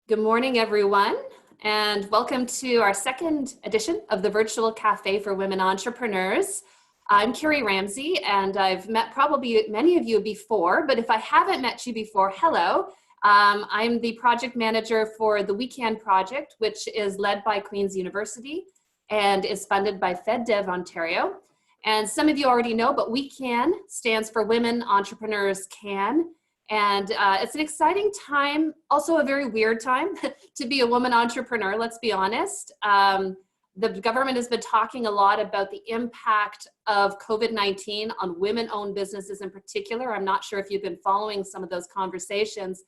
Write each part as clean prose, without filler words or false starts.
Good morning, everyone, and welcome to our second edition of the Virtual Cafe for Women Entrepreneurs. I'm Kerry Ramsay, and I've met probably many of you before, but if I haven't met you before, hello. I'm the project manager for the Weekend Project, which is led by Queen's University and is funded by FedDev Ontario. And some of you already know, but WeCan stands for Women Entrepreneurs Can. And it's an exciting time, also a very weird time to be a woman entrepreneur, let's be honest. The government has been talking a lot about the impact of COVID-19 on women-owned businesses in particular. I'm not sure if you've been following some of those conversations,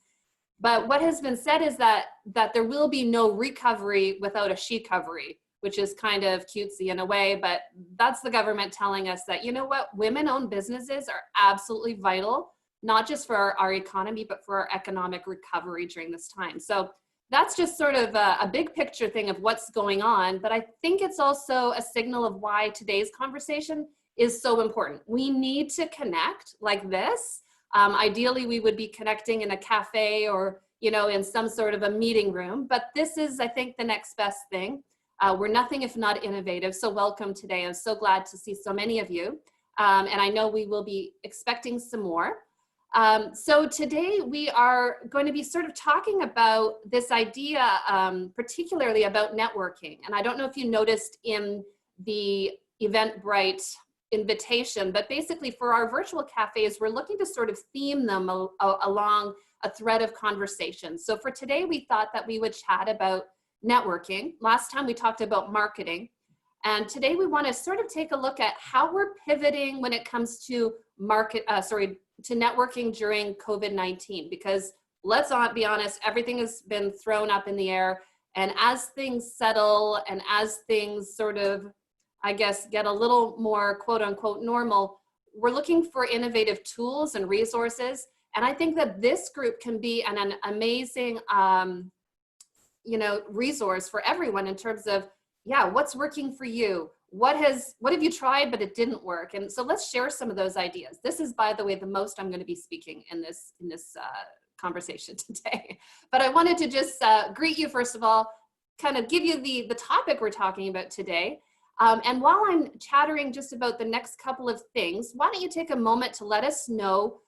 but what has been said is that there will be no recovery without a she-covery, which is kind of cutesy in a way, but that's the government telling us that, you know what, women-owned businesses are absolutely vital, not just for our economy, but for our economic recovery during this time. So that's just sort of a big picture thing of what's going on. But I think it's also a signal of why today's conversation is so important. We need to connect like this. Ideally, we would be connecting in a cafe or, you know, in some sort of a meeting room. But this is, I think, the next best thing. We're nothing if not innovative. So welcome today. I'm so glad to see so many of you. And I know we will be expecting some more. So today we are going to be sort of talking about this idea, particularly about networking. And I don't know if you noticed in the Eventbrite invitation, but basically for our virtual cafes, we're looking to sort of theme them along a thread of conversation. So for today, we thought that we would chat about networking. Last time we talked about marketing. And today we want to sort of take a look at how we're pivoting when it comes to to networking during COVID-19, because let's be honest, everything has been thrown up in the air. And as things settle and as things sort of, I guess, get a little more quote unquote normal, we're looking for innovative tools and resources. And I think that this group can be an amazing, resource for everyone in terms of, yeah, what's working for you? What have you tried, but it didn't work? And so let's share some of those ideas. This is, by the way, the most I'm going to be speaking in this conversation today. But I wanted to just greet you, first of all, kind of give you the topic we're talking about today. And while I'm chattering just about the next couple of things, why don't you take a moment to let us know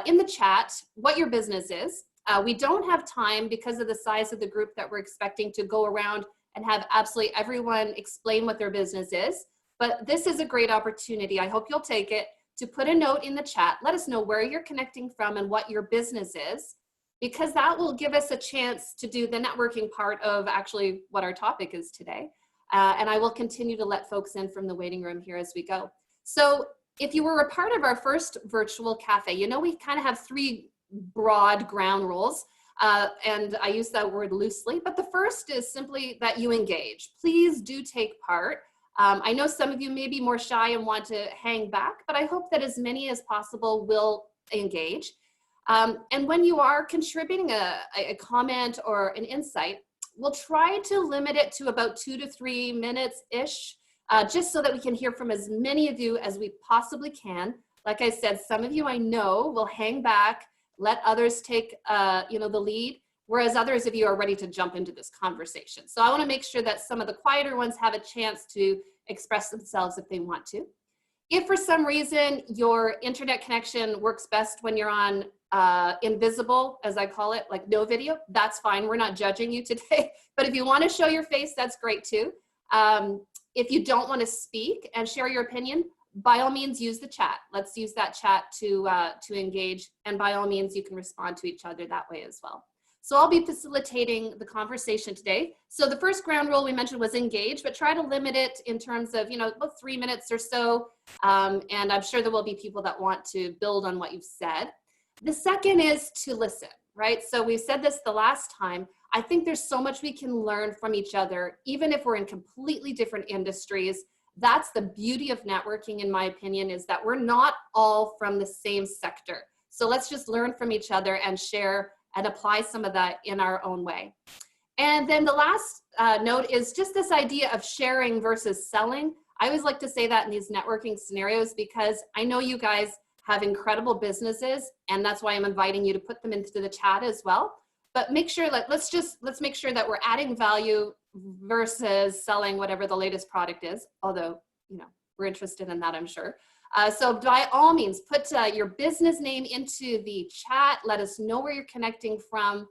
in the chat what your business is. We don't have time because of the size of the group that we're expecting to go around and have absolutely everyone explain what their business is. But this is a great opportunity. I hope you'll take it to put a note in the chat. Let us know where you're connecting from and what your business is, because that will give us a chance to do the networking part of actually what our topic is today. And I will continue to let folks in from the waiting room here as we go. So if you were a part of our first virtual cafe, you know we kind of have three broad ground rules. And I use that word loosely, but the first is simply that you engage. Please do take part. I know some of you may be more shy and want to hang back, but I hope that as many as possible will engage. And when you are contributing a comment or an insight, we'll try to limit it to about 2 to 3 minutes-ish, just so that we can hear from as many of you as we possibly can. Like I said, some of you I know will hang back, let others take the lead, whereas others of you are ready to jump into this conversation. So I want to make sure that some of the quieter ones have a chance to express themselves if they want to. If for some reason your internet connection works best when you're on invisible, as I call it, like no video, that's fine. We're not judging you today. But if you want to show your face, that's great too. If you don't want to speak and share your opinion, by all means, use the chat. Let's use that chat to engage. And by all means, you can respond to each other that way as well. So I'll be facilitating the conversation today. So the first ground rule we mentioned was engage, but try to limit it in terms of, about 3 minutes or so. And I'm sure there will be people that want to build on what you've said. The second is to listen, right? So we said this the last time. I think there's so much we can learn from each other, even if we're in completely different industries. That's the beauty of networking, in my opinion, is that we're not all from the same sector. So let's just learn from each other and share and apply some of that in our own way. And then the last note is just this idea of sharing versus selling. I always like to say that in these networking scenarios, because I know you guys have incredible businesses, and that's why I'm inviting you to put them into the chat as well. but make sure, like, let's make sure that we're adding value versus selling whatever the latest product is. Although, you know, we're interested in that, I'm sure. So by all means, put your business name into the chat. Let us know where you're connecting from.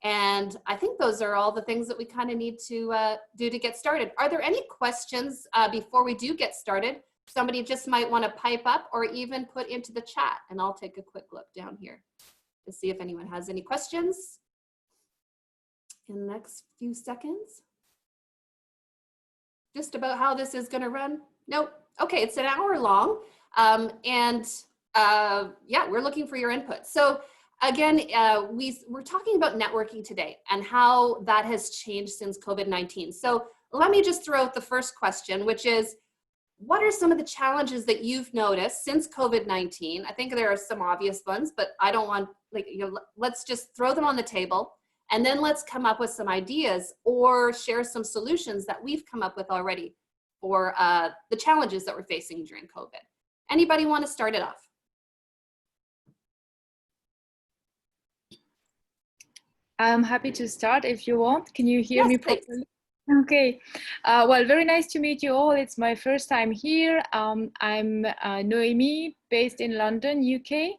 And I think those are all the things that we kind of need to do to get started. Are there any questions before we do get started? Somebody just might want to pipe up or even put into the chat, and I'll take a quick look down here to see if anyone has any questions in the next few seconds. Just about how this is going to run? Nope. Okay, it's an hour long. Yeah, we're looking for your input. So again, we're talking about networking today and how that has changed since COVID-19. So let me just throw out the first question, which is, what are some of the challenges that you've noticed since COVID-19? I think there are some obvious ones, but I don't want, like, you know, let's just throw them on the table, and then let's come up with some ideas or share some solutions that we've come up with already for the challenges that we're facing during COVID. Anybody want to start it off? I'm happy to start if you want. Can you hear Yes, me please. properly? Okay. Well, very nice to meet you all. It's my first time here. I'm Noemi, based in London, UK,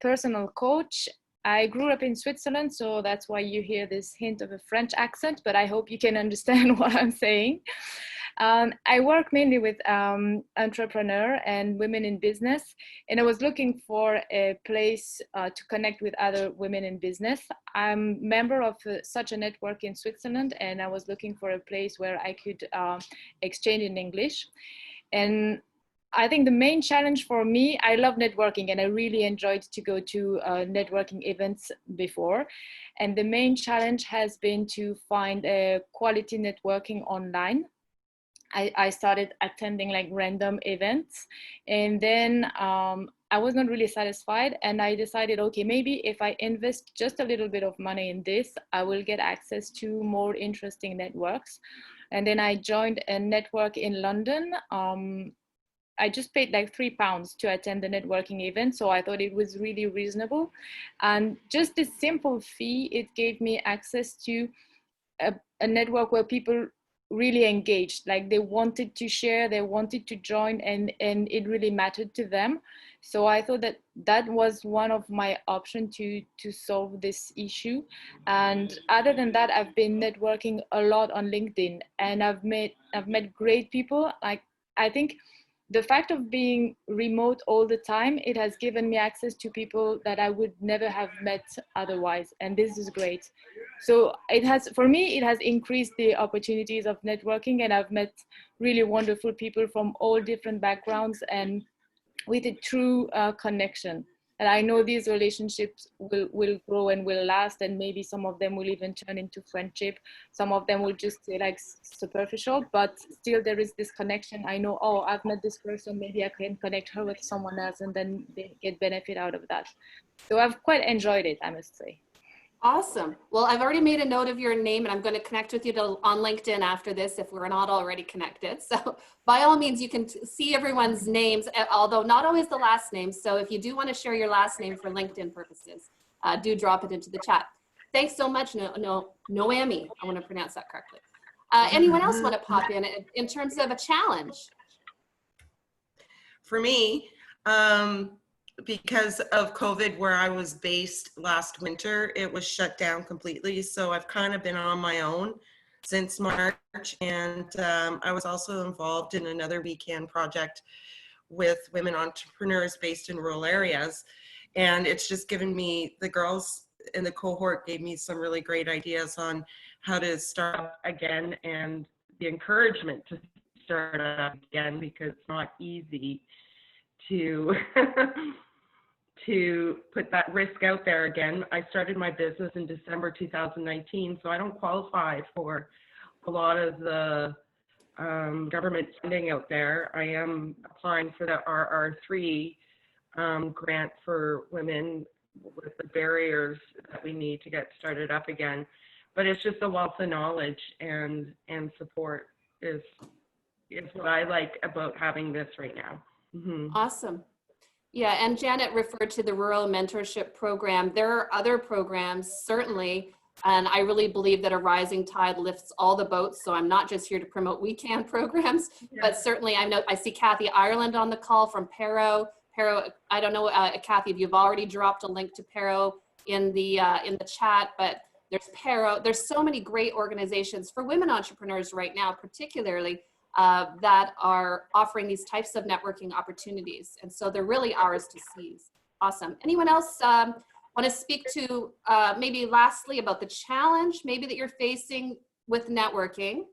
personal coach. I grew up in Switzerland, so that's why you hear this hint of a French accent, but I hope you can understand what I'm saying. I work mainly with entrepreneurs and women in business, and I was looking for a place to connect with other women in business. I'm a member of such a network in Switzerland, and I was looking for a place where I could exchange in English. And I think the main challenge for me, I love networking, and I really enjoyed to go to networking events before. And the main challenge has been to find a quality networking online. I started attending like random events, and then I was not really satisfied, and I decided, okay, maybe if I invest just a little bit of money in this, I will get access to more interesting networks. And then I joined a network in London. I just paid like £3 to attend the networking event, so I thought it was really reasonable. And just this simple fee, it gave me access to a network where people really engaged, like they wanted to share, they wanted to join, and it really mattered to them. So I thought that that was one of my options to solve this issue. And other than that, I've been networking a lot on LinkedIn, and I've met great people. Like, I think the fact of being remote all the time, it has given me access to people that I would never have met otherwise, and this is great. So it has, for me, it has increased the opportunities of networking, and I've met really wonderful people from all different backgrounds, and with a true connection. And I know these relationships will grow and will last, and maybe some of them will even turn into friendship. Some of them will just stay like superficial, but still there is this connection. I know, oh, I've met this person, maybe I can connect her with someone else, and then they get benefit out of that. So I've quite enjoyed it, I must say. Awesome. Well, I've already made a note of your name, and I'm going to connect with you on LinkedIn after this if we're not already connected. So by all means, you can see everyone's names, although not always the last name. So if you do want to share your last name for LinkedIn purposes, do drop it into the chat. Thanks so much, Noemi. I want to pronounce that correctly. Anyone else want to pop in terms of a challenge? For me, because of COVID, where I was based last winter, it was shut down completely. So I've kind of been on my own since March. And I was also involved in another weekend project with women entrepreneurs based in rural areas. And it's just given me, the girls in the cohort gave me some really great ideas on how to start up again, and the encouragement to start up again, because it's not easy to to put that risk out there again. I started my business in December 2019, so I don't qualify for a lot of the government funding out there. I am applying for the RR3 grant for women with the barriers that we need to get started up again. But it's just a wealth of knowledge and support is what I like about having this right now. Mm-hmm. Awesome. Yeah, and Janet referred to the Rural Mentorship Program. There are other programs, certainly, and I really believe that a rising tide lifts all the boats. So I'm not just here to promote We Can programs, but certainly I see Cathy Ireland on the call from Pero. Pero, I don't know, Cathy, if you've already dropped a link to Pero in the chat, but there's Pero. There's so many great organizations for women entrepreneurs right now, particularly, that are offering these types of networking opportunities. And so they're really ours to seize. Awesome. Anyone else want to speak to maybe lastly about the challenge maybe that you're facing with networking?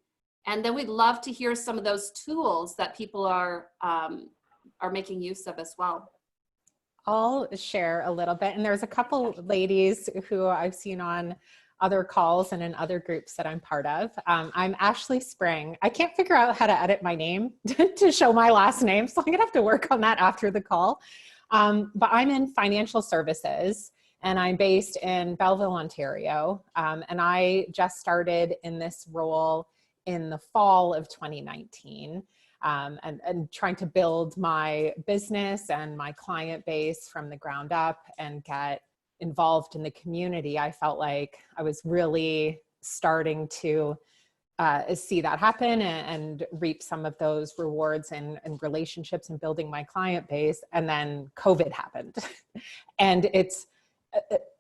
And then we'd love to hear some of those tools that people are making use of as well. I'll share a little bit. And there's a couple ladies who I've seen on other calls and in other groups that I'm part of. I'm Ashley Spring. I can't figure out how to edit my name to show my last name, so I'm gonna have to work on that after the call. But I'm in financial services, and I'm based in Belleville, Ontario. And I just started in this role in the fall of 2019, and trying to build my business and my client base from the ground up and get involved in the community. I felt like I was really starting to see that happen and reap some of those rewards and relationships and building my client base. And then COVID happened. And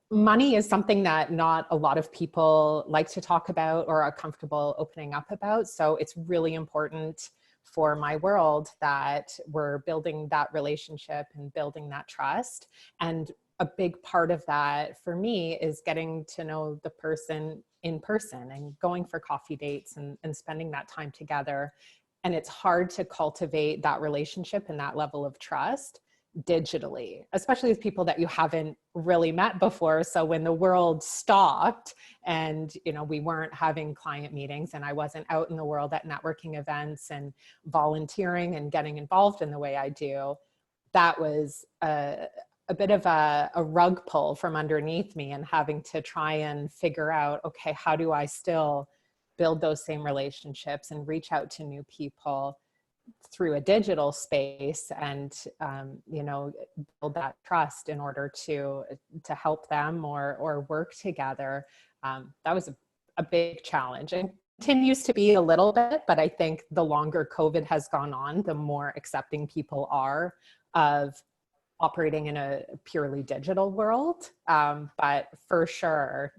money is something that not a lot of people like to talk about or are comfortable opening up about. So it's really important for my world that we're building that relationship and building that trust. And a big part of that for me is getting to know the person in person and going for coffee dates and spending that time together. And it's hard to cultivate that relationship and that level of trust digitally, especially with people that you haven't really met before. So when the world stopped and, we weren't having client meetings and I wasn't out in the world at networking events and volunteering and getting involved in the way I do, that was a bit of a rug pull from underneath me, and having to try and figure out, okay, how do I still build those same relationships and reach out to new people through a digital space and, build that trust in order to help them or work together. That was a big challenge and continues to be a little bit, but I think the longer COVID has gone on, the more accepting people are of operating in a purely digital world. But for sure,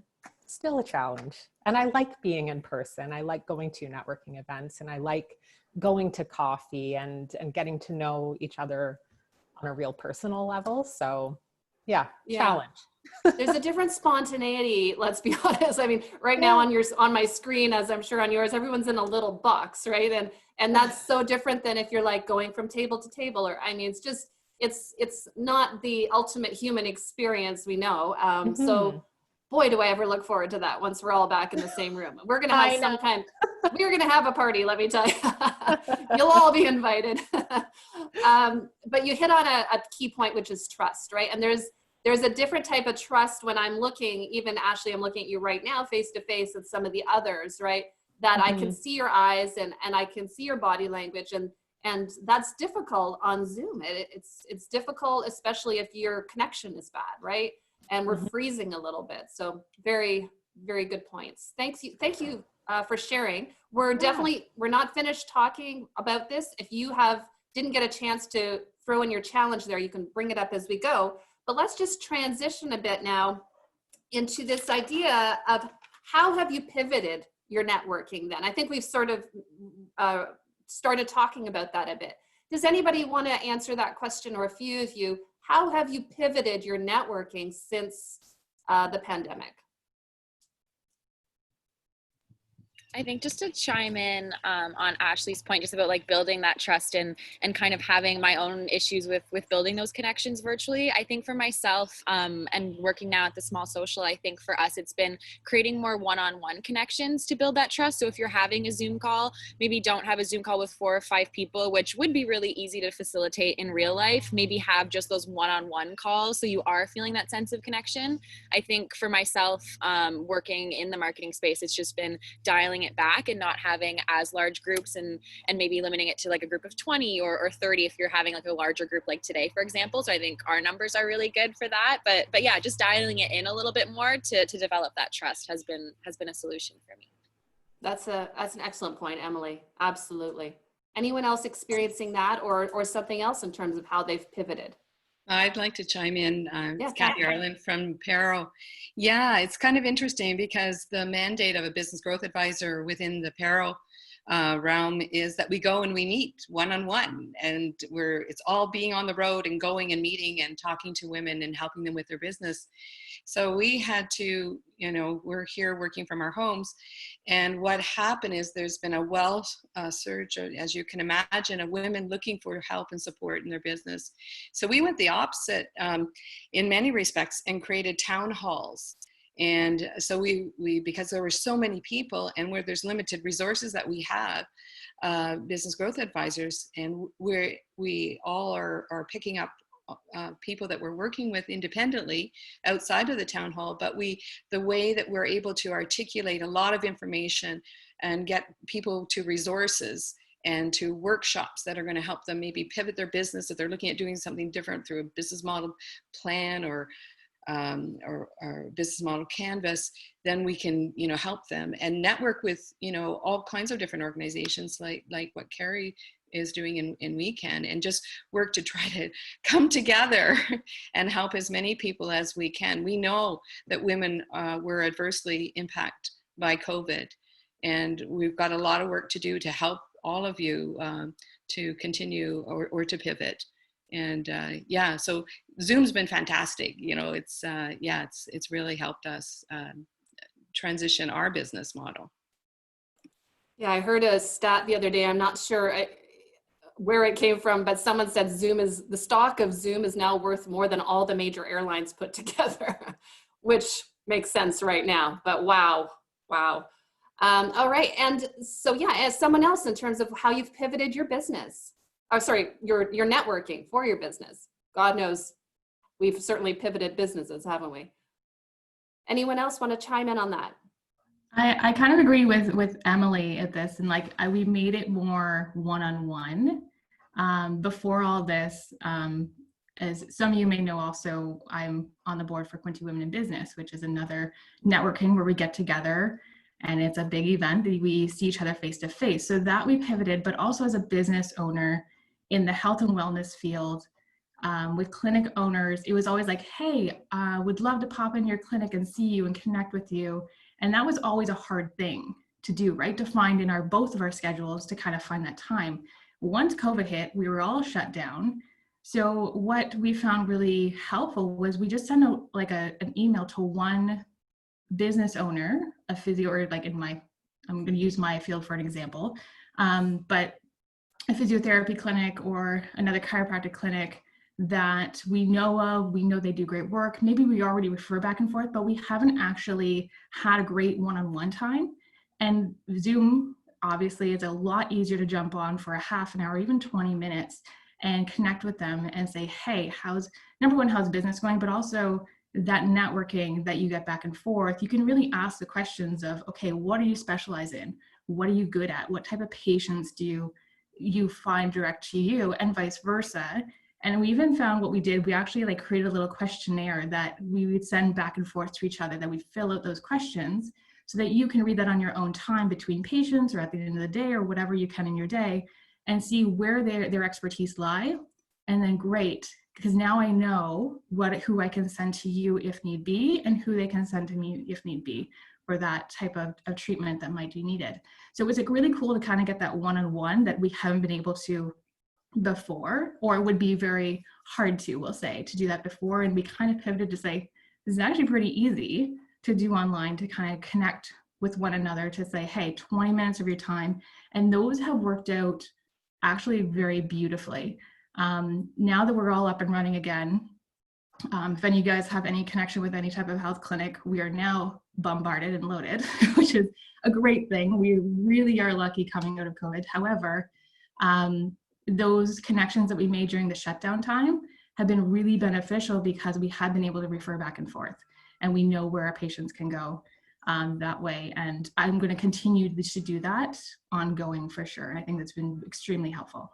still a challenge. And I like being in person. I like going to networking events, and I like going to coffee and getting to know each other on a real personal level. So yeah. Challenge. There's a different spontaneity, let's be honest. I mean, right now on my screen, as I'm sure on yours, everyone's in a little box, right? And that's so different than if you're like going from table to table, or, I mean, it's just, it's not the ultimate human experience, we know. So boy, do I ever look forward to that once we're all back in the same room. We're going to have we're going to have a party, let me tell you. You'll all be invited. But you hit on a key point, which is trust, right? And there's a different type of trust when I'm looking, even Ashley, I'm looking at you right now face to face with some of the others, right? That I can see your eyes and I can see your body language, and that's difficult on Zoom. It's difficult, especially if your connection is bad, right? And we're freezing a little bit. So very, very good points. Thank you for sharing. We're not finished talking about this. If you didn't get a chance to throw in your challenge there, you can bring it up as we go. But let's just transition a bit now into this idea of how have you pivoted your networking then? I think we've sort of started talking about that a bit. Does anybody want to answer that question, or a few of you? How have you pivoted your networking since the pandemic? I think just to chime in on Ashley's point, just about like building that trust and kind of having my own issues with building those connections virtually. I think for myself and working now at the Small Social, I think for us, it's been creating more one-on-one connections to build that trust. So if you're having a Zoom call, maybe don't have a Zoom call with 4 or 5 people, which would be really easy to facilitate in real life. Maybe have just those one-on-one calls so you are feeling that sense of connection. I think for myself, working in the marketing space, it's just been dialing it back and not having as large groups, and maybe limiting it to like a group of 20 or 30 if you're having like a larger group like today, for example. So I think our numbers are really good for that. But yeah, just dialing it in a little bit more to develop that trust has been a solution for me. That's an excellent point, Emily. Absolutely. Anyone else experiencing that or something else in terms of how they've pivoted? I'd like to chime in. Yeah, It's Cathy Ireland from Paro. Yeah, it's kind of interesting because the mandate of a business growth advisor within the Paro realm is that we go and we meet one-on-one, and it's all being on the road and going and meeting and talking to women and helping them with their business. So we had to, we're here working from our homes, and what happened is there's been a wealth surge, as you can imagine, of women looking for help and support in their business. So we went the opposite in many respects and created town halls. And so we because there were so many people, and where there's limited resources that we have, business growth advisors, and we all are picking up people that we're working with independently outside of the town hall, but the way that we're able to articulate a lot of information and get people to resources and to workshops that are going to help them maybe pivot their business if they're looking at doing something different through a business model plan or business model canvas, then we can, help them and network with, all kinds of different organizations like what Kerry is doing in Weekend, and just work to try to come together and help as many people as we can. We know that women were adversely impacted by COVID, and we've got a lot of work to do to help all of you to continue or to pivot. And so Zoom's been fantastic. It's really helped us transition our business model. Yeah, I heard a stat the other day. I'm not sure where it came from, but someone said the stock of Zoom is now worth more than all the major airlines put together, which makes sense right now. But wow. All right, and so as someone else in terms of how you've pivoted your business. Oh, sorry, your networking for your business. God knows we've certainly pivoted businesses, haven't we? Anyone else want to chime in on that? I kind of agree with Emily at this, and we made it more one-on-one. Before all this, as some of you may know also, I'm on the board for Quinte Women in Business, which is another networking where we get together, and it's a big event that we see each other face to face. So that we pivoted, but also as a business owner in the health and wellness field, with clinic owners, it was always like, hey, would love to pop in your clinic and see you and connect with you. And that was always a hard thing to do, right? To find in both of our schedules to kind of find that time. Once COVID hit, we were all shut down. So what we found really helpful was we just sent an email to one business owner, a physio, or I'm going to use my field for an example, but a physiotherapy clinic or another chiropractic clinic that we know of, we know they do great work. Maybe we already refer back and forth, but we haven't actually had a great one-on-one time. And Zoom, obviously, is a lot easier to jump on for a half an hour, even 20 minutes, and connect with them and say, hey, how's business going? But also that networking that you get back and forth, you can really ask the questions of, okay, what do you specialize in? What are you good at? What type of patients do you find direct to you, and vice versa? And we even found what we did, we actually created a little questionnaire that we would send back and forth to each other, that we'd fill out those questions so that you can read that on your own time between patients or at the end of the day or whatever you can in your day, and see where their expertise lie. And then great, because now I know who I can send to you if need be, and who they can send to me if need be for that type of treatment that might be needed. So it was really cool to kind of get that one-on-one that we haven't been able to before, or it would be very hard to, we'll say, to do that before. And we kind of pivoted to say, this is actually pretty easy to do online, to kind of connect with one another, to say, hey, 20 minutes of your time. And those have worked out actually very beautifully. Now that we're all up and running again, if any of you guys have any connection with any type of health clinic, we are now bombarded and loaded, which is a great thing. We really are lucky coming out of COVID. However, those connections that we made during the shutdown time have been really beneficial because we have been able to refer back and forth, and we know where our patients can go. that way. And I'm going to continue to do that ongoing for sure. And I think that's been extremely helpful.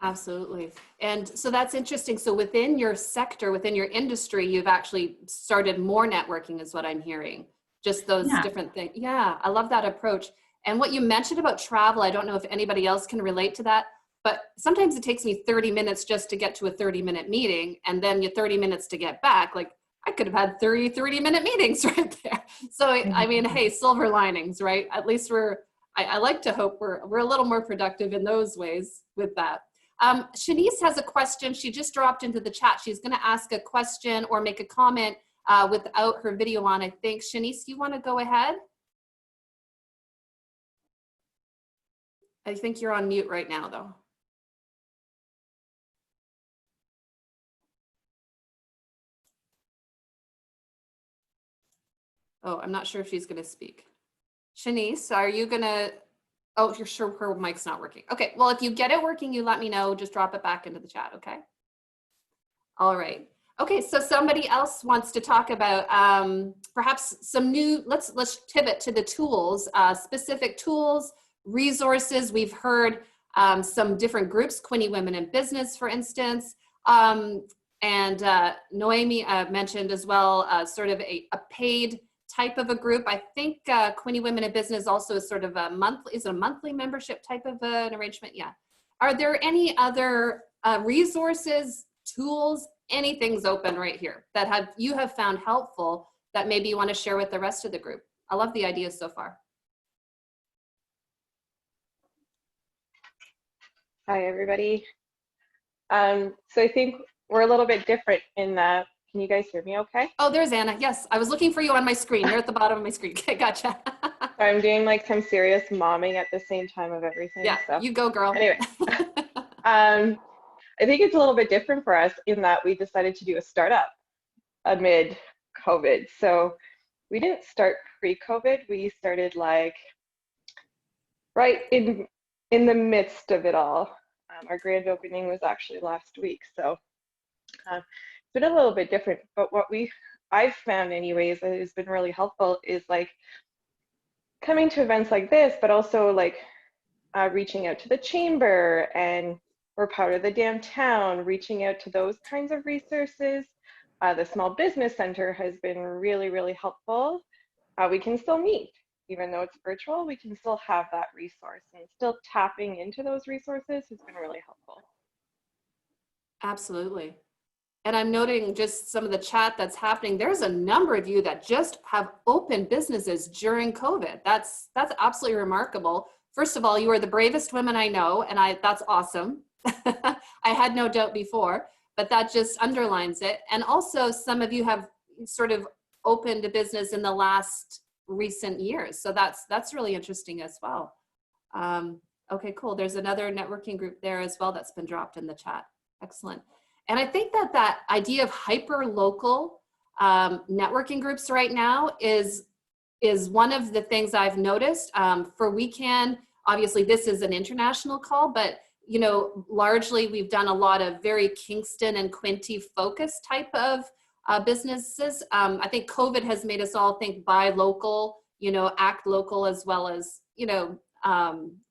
Absolutely. And so that's interesting. So within your sector, within your industry, you've actually started more networking is what I'm hearing. Just those different things. Yeah, I love that approach. And what you mentioned about travel, I don't know if anybody else can relate to that, but sometimes it takes me 30 minutes just to get to a 30-minute meeting, and then you 30 minutes to get back. Like, I could have had 30-minute meetings right there. So, I mean, hey, silver linings, right? At least I like to hope we're a little more productive in those ways with that. Shanice has a question. She just dropped into the chat. She's going to ask a question or make a comment without her video on, I think. Shanice, do you want to go ahead? I think you're on mute right now, though. Oh, I'm not sure if she's going to speak. Shanice, are you going to? Oh, if you're sure her mic's not working. Okay, well, if you get it working, you let me know. Just drop it back into the chat, okay? All right. Okay, so somebody else wants to talk about perhaps some new, let's pivot to the tools, specific tools, resources. We've heard some different groups, Quinte Women in Business, for instance, and Noemi mentioned as well, sort of a paid type of a group. I think Quinte Women in Business also is sort of a monthly membership type of an arrangement? Yeah. Are there any other resources, tools, anything's open right here that you have found helpful that maybe you want to share with the rest of the group? I love the ideas so far. Hi, everybody. So I think we're a little bit different in that. Can you guys hear me okay? Oh, there's Anna. Yes, I was looking for you on my screen. You're at the bottom of my screen. Okay, gotcha. I'm doing like some serious momming at the same time of everything. Yeah, so. you go, girl. Anyway, I think it's a little bit different for us in that we decided to do a startup amid COVID. So we didn't start pre-COVID. We started like right in the midst of it all. Our grand opening was actually last week. So it's been a little bit different, but what I've found anyways that has been really helpful is like coming to events like this, but also like reaching out to the chamber, and we're part of the downtown, reaching out to those kinds of resources. The Small Business Center has been really, really helpful. We can still meet, even though it's virtual, we can still have that resource, and still tapping into those resources has been really helpful. Absolutely. And I'm noting just some of the chat that's happening. There's a number of you that just have opened businesses during COVID. That's absolutely remarkable. First of all, you are the bravest women I know, and that's awesome. I had no doubt before, but that just underlines it. And also some of you have sort of opened a business in the last recent years. So that's really interesting as well. Okay, cool. There's another networking group there as well that's been dropped in the chat. Excellent. And I think that idea of hyper-local networking groups right now is one of the things I've noticed. For WeCan, obviously this is an international call, but you know, largely we've done a lot of very Kingston and Quinte focused type of businesses. I think COVID has made us all think buy local, you know, act local, as well as, you know,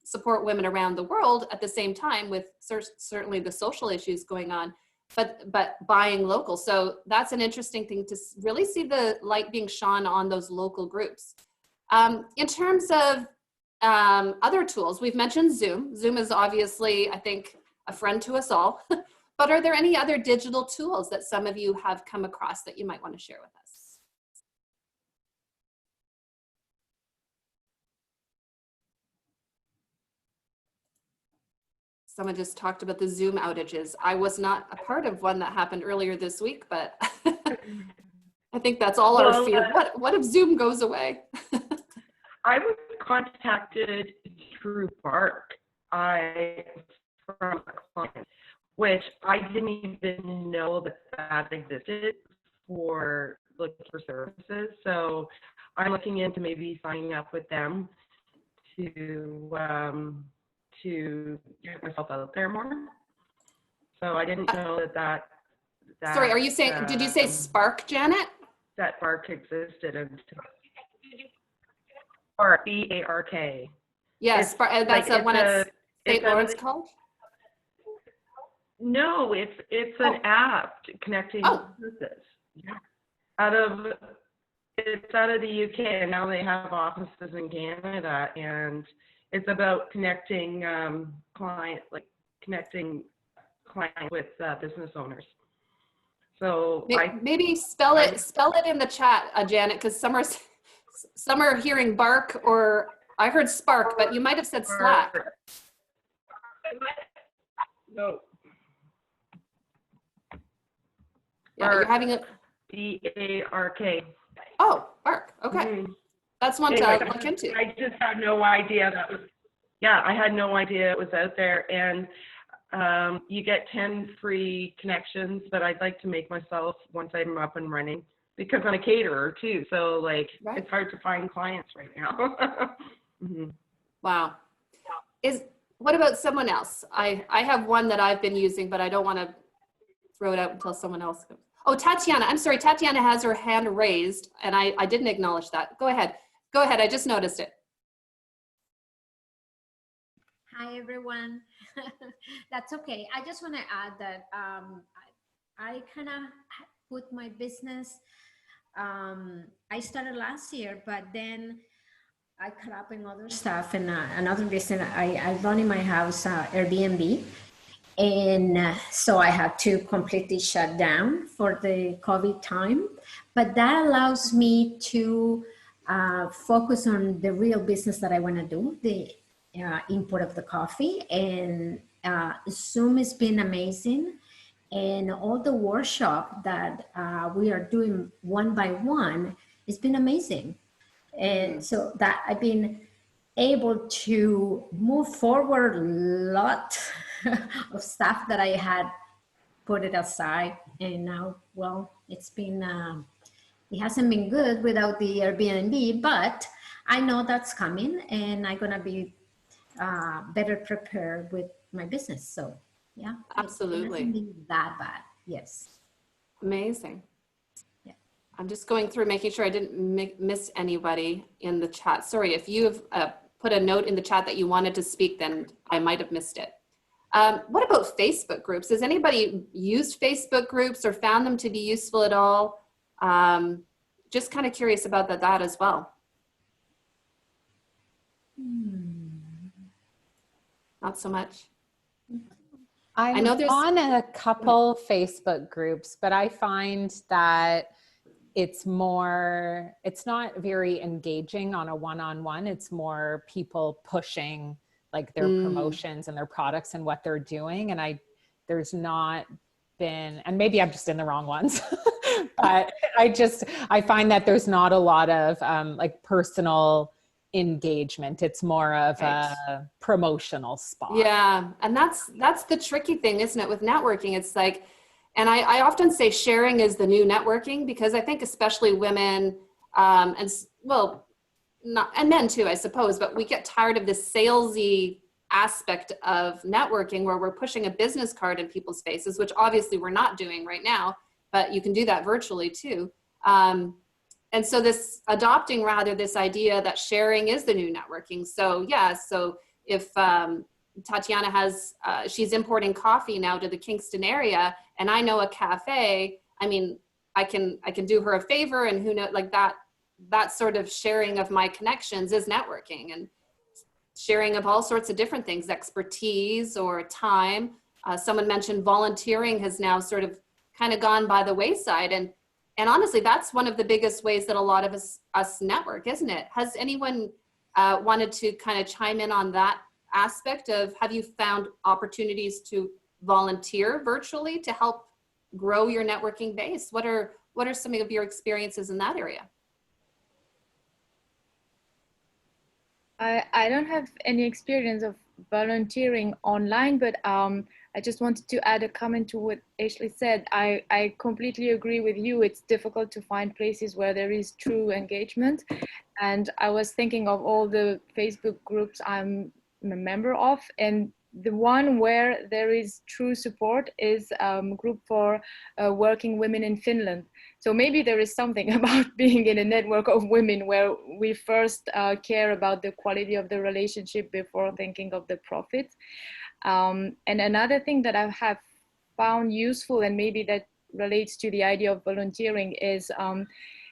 support women around the world at the same time with certainly the social issues going on, but buying local. So that's an interesting thing to really see the light being shone on those local groups. In terms of other tools, we've mentioned Zoom. Zoom is obviously, I think, a friend to us all. But are there any other digital tools that some of you have come across that you might want to share with us? Someone just talked about the Zoom outages. I was not a part of one that happened earlier this week, but I think that's all our fear. What if Zoom goes away? I was contacted through Bark from a client, which I didn't even know that existed for looking for services. So I'm looking into maybe signing up with them to get myself out there more. So I didn't know that. Sorry, are you saying? Did you say Spark, Janet? that Bark existed until Bark, B-A-R-K. Yes, It's that's like the one at St. it's out of Lawrence the, College? no, it's an app connecting businesses. Yeah. It's out of the UK, and now they have offices in Canada, and it's about connecting connecting clients with business owners. So Maybe spell it in the chat, Janet, because some are hearing Bark, or I heard Spark, but you might have said Slack. No. Yeah, you're having a B-A-R-K. Oh, Bark. Okay. Mm-hmm. That's one Anyway, to look into. I just had no idea I had no idea it was out there. And you get 10 free connections, but I'd like to make myself once I'm up and running, because I'm a caterer too. So like, It's hard to find clients right now. Mm-hmm. Wow. What about someone else? I have one that I've been using, but I don't want to throw it out until someone else comes. Oh, Tatiana, I'm sorry. Tatiana has her hand raised, and I didn't acknowledge that. Go ahead. Go ahead. I just noticed it. Hi, everyone. That's okay. I just want to add that I kind of put my business, I started last year, but then I caught up in other stuff, and another business I run in my house, Airbnb. And so I had to completely shut down for the COVID time. But that allows me to focus on the real business that I want to do, the import of the coffee. And Zoom has been amazing. And all the workshop that we are doing one by one, it's been amazing. And so that I've been able to move forward a lot of stuff that I had put it aside. And now, well, it's been, it hasn't been good without the Airbnb, but I know that's coming, and I'm gonna be better prepared with my business. So yeah, absolutely. It hasn't been that bad. Yes. Amazing. Yeah. I'm just going through making sure I didn't miss anybody in the chat. Sorry, if you've put a note in the chat that you wanted to speak, then I might have missed it. What about Facebook groups? Has anybody used Facebook groups or found them to be useful at all? Just kind of curious about that as well. Not so much. I know there's on a couple Facebook groups, but I find that it's not very engaging on a one-on-one. It's more people pushing like their promotions and their products and what they're doing. And there's not been, and maybe I'm just in the wrong ones, but I find that there's not a lot of like personal engagement. It's more of a promotional spot. Yeah. And that's the tricky thing, isn't it? With networking, it's like, and I often say sharing is the new networking, because I think especially women, and well, and men too, I suppose, but we get tired of this salesy aspect of networking where we're pushing a business card in people's faces, which obviously we're not doing right now, but you can do that virtually too. And so adopting rather this idea that sharing is the new networking. So yeah, so if Tatiana has, she's importing coffee now to the Kingston area, and I know a cafe, I mean, I can do her a favor, and who knows, like that sort of sharing of my connections is networking, and sharing of all sorts of different things, expertise or time. Someone mentioned volunteering has now sort of kind of gone by the wayside. And honestly, that's one of the biggest ways that a lot of us network, isn't it? Has anyone wanted to kind of chime in on that aspect of, have you found opportunities to volunteer virtually to help grow your networking base? What are some of your experiences in that area? I don't have any experience of volunteering online, but I just wanted to add a comment to what Ashley said. I completely agree with you. It's difficult to find places where there is true engagement. And I was thinking of all the Facebook groups I'm a member of, and the one where there is true support is a group for working women in Finland. So maybe there is something about being in a network of women where we first care about the quality of the relationship before thinking of the profit. And another thing that I have found useful, and maybe that relates to the idea of volunteering, is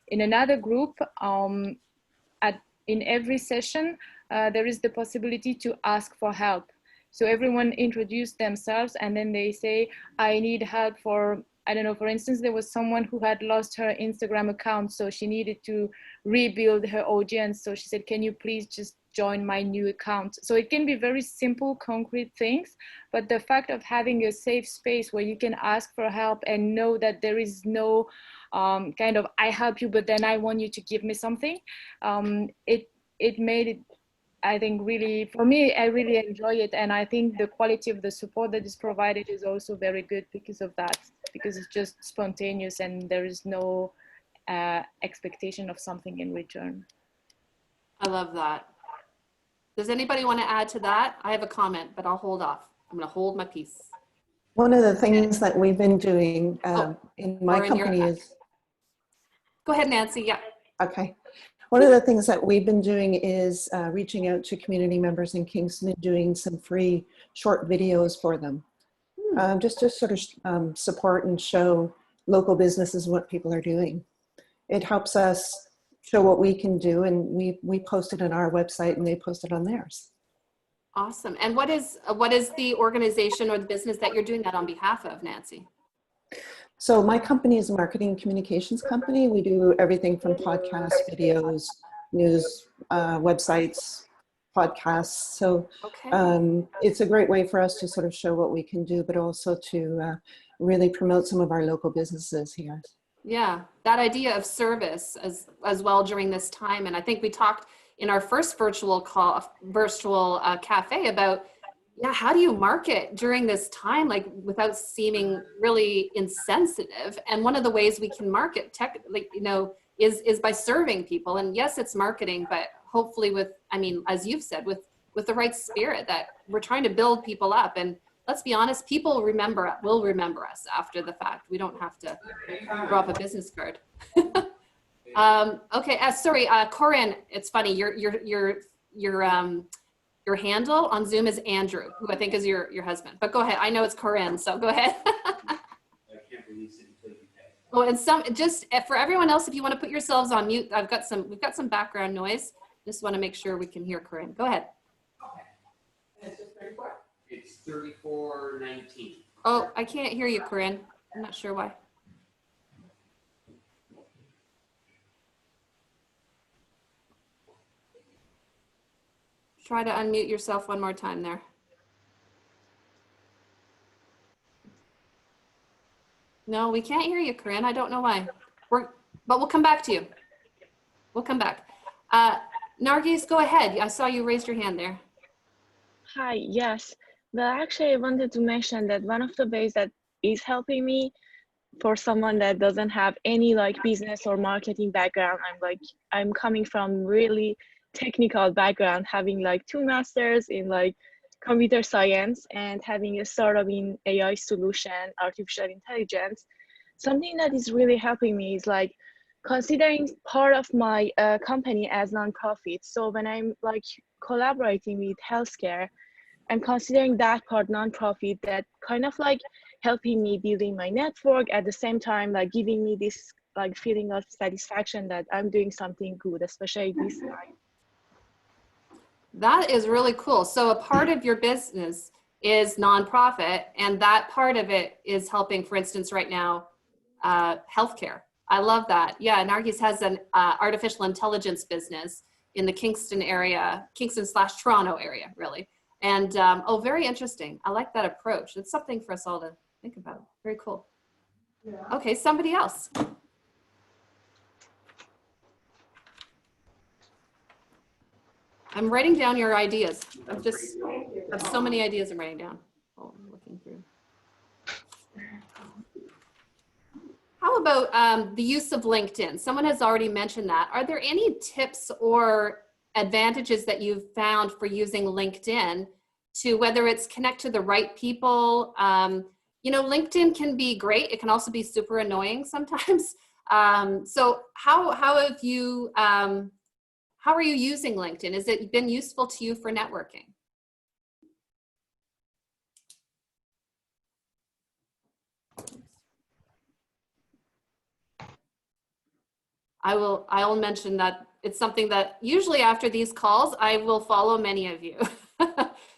in another group, in every session, there is the possibility to ask for help. So everyone introduced themselves and then they say, I need help for, I don't know, for instance, there was someone who had lost her Instagram account, so she needed to rebuild her audience. So she said, can you please just join my new account? So it can be very simple, concrete things, but the fact of having a safe space where you can ask for help and know that there is no kind of, I help you, but then I want you to give me something. It made it, I think, really, for me, I really enjoy it. And I think the quality of the support that is provided is also very good because of that, because it's just spontaneous and there is no expectation of something in return. I love that. Does anybody want to add to that? I have a comment, but I'll hold off. I'm going to hold my peace. One of the things that we've been doing in my company is... Go ahead, Nancy. Yeah. Okay. One of the things that we've been doing is reaching out to community members in Kingston and doing some free short videos for them. Just to sort of support and show local businesses what people are doing. It helps us show what we can do, and we post it on our website and they post it on theirs. Awesome. And what is the organization or the business that you're doing that on behalf of, Nancy? So my company is a marketing communications company. We do everything from podcasts, videos, news, websites, podcasts. So it's a great way for us to sort of show what we can do, but also to really promote some of our local businesses here. Yeah, that idea of service as well during this time. And I think we talked in our first virtual cafe about, how do you market during this time, like without seeming really insensitive? And one of the ways we can market is by serving people. And yes, it's marketing, but hopefully with, as you've said, with the right spirit, that we're trying to build people up. And let's be honest, people will remember us after the fact. We don't have to drop a business card. Okay, sorry, Corinne, it's funny, your handle on Zoom is Andrew, who I think is your husband. But go ahead. I know it's Corinne, so go ahead. I can't release it until you pay. Oh, and just for everyone else, if you want to put yourselves on mute, we've got some background noise. Just want to make sure we can hear Corinne. Go ahead. Okay. It's just 34. It's 3419. Oh, I can't hear you, Corinne. I'm not sure why. Try to unmute yourself one more time there. No, we can't hear you, Corinne. I don't know why. But we'll come back to you. We'll come back. Nargis, go ahead. I saw you raised your hand there. Hi, yes. But actually, I wanted to mention that one of the ways that is helping me for someone that doesn't have any business or marketing background, I'm coming from really technical background, having 2 masters in computer science and having a startup in AI solution, artificial intelligence. Something that is really helping me is considering part of my company as nonprofit. So when I'm collaborating with healthcare, I'm considering that part nonprofit, that kind of helping me building my network, at the same time giving me this feeling of satisfaction that I'm doing something good, especially this time. That is really cool. So a part of your business is nonprofit, and that part of it is helping, for instance, right now, healthcare. I love that. Yeah, Nargis has an artificial intelligence business in the Kingston area, Kingston/Toronto area, really. And very interesting. I like that approach. It's something for us all to think about. Very cool. Yeah. Okay, somebody else. I'm writing down your ideas. I have so many ideas I'm writing down. Oh, I'm looking through. How about the use of LinkedIn? Someone has already mentioned that. Are there any tips or advantages that you've found for using LinkedIn to, whether it's connect to the right people? LinkedIn can be great. It can also be super annoying sometimes. So how have you, how are you using LinkedIn? Has it been useful to you for networking? I'll mention that it's something that usually after these calls, I will follow many of you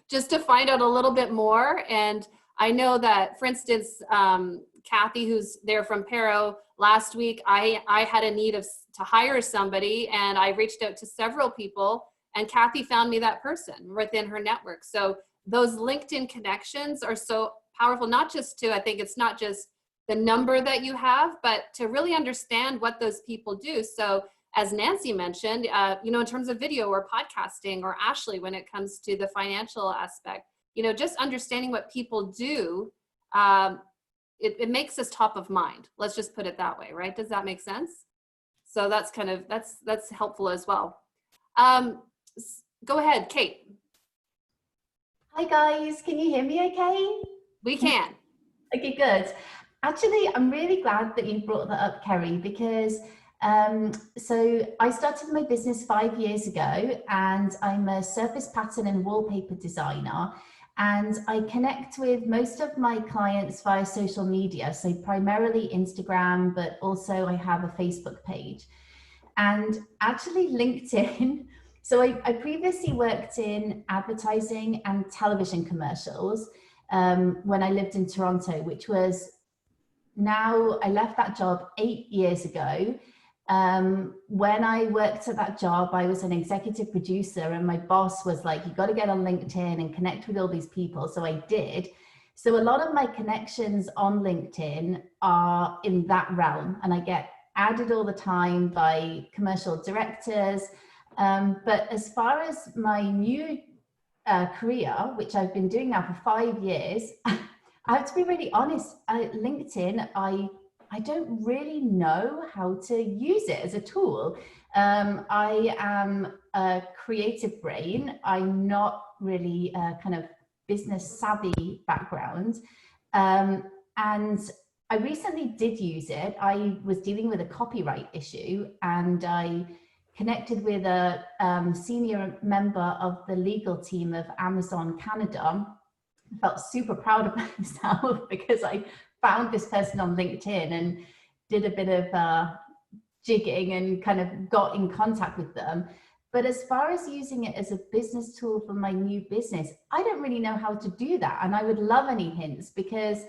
just to find out a little bit more. And I know that, for instance, Cathy, who's there from Pero, last week, I had a need to hire somebody, and I reached out to several people, and Cathy found me that person within her network. So those LinkedIn connections are so powerful, not just to, I think it's not just the number that you have, but to really understand what those people do. So as Nancy mentioned, you know, in terms of video or podcasting, or Ashley, when it comes to the financial aspect, you know, just understanding what people do, it makes us top of mind. Let's just put it that way, right? Does that make sense? So that's kind of, that's helpful as well. Go ahead, Kate. Hi guys, can you hear me okay? We can. Okay, good. Actually, I'm really glad that you brought that up, Kerry, because so I started my business 5 years ago, and I'm a surface pattern and wallpaper designer, and I connect with most of my clients via social media, so primarily Instagram, but also I have a Facebook page. And actually LinkedIn, so I previously worked in advertising and television commercials when I lived in Toronto, which was, now I left that job 8 years ago. When I worked at that job, I was an executive producer, and my boss was like, you got to get on LinkedIn and connect with all these people. So I did. So a lot of my connections on LinkedIn are in that realm, and I get added all the time by commercial directors. But as far as my new career, which I've been doing now for 5 years, I have to be really honest, LinkedIn, I don't really know how to use it as a tool. I am a creative brain. I'm not really a kind of business savvy background. And I recently did use it. I was dealing with a copyright issue, and I connected with a senior member of the legal team of Amazon Canada. I felt super proud of myself because I found this person on LinkedIn and did a bit of jigging and kind of got in contact with them. But as far as using it as a business tool for my new business, I don't really know how to do that. And I would love any hints, because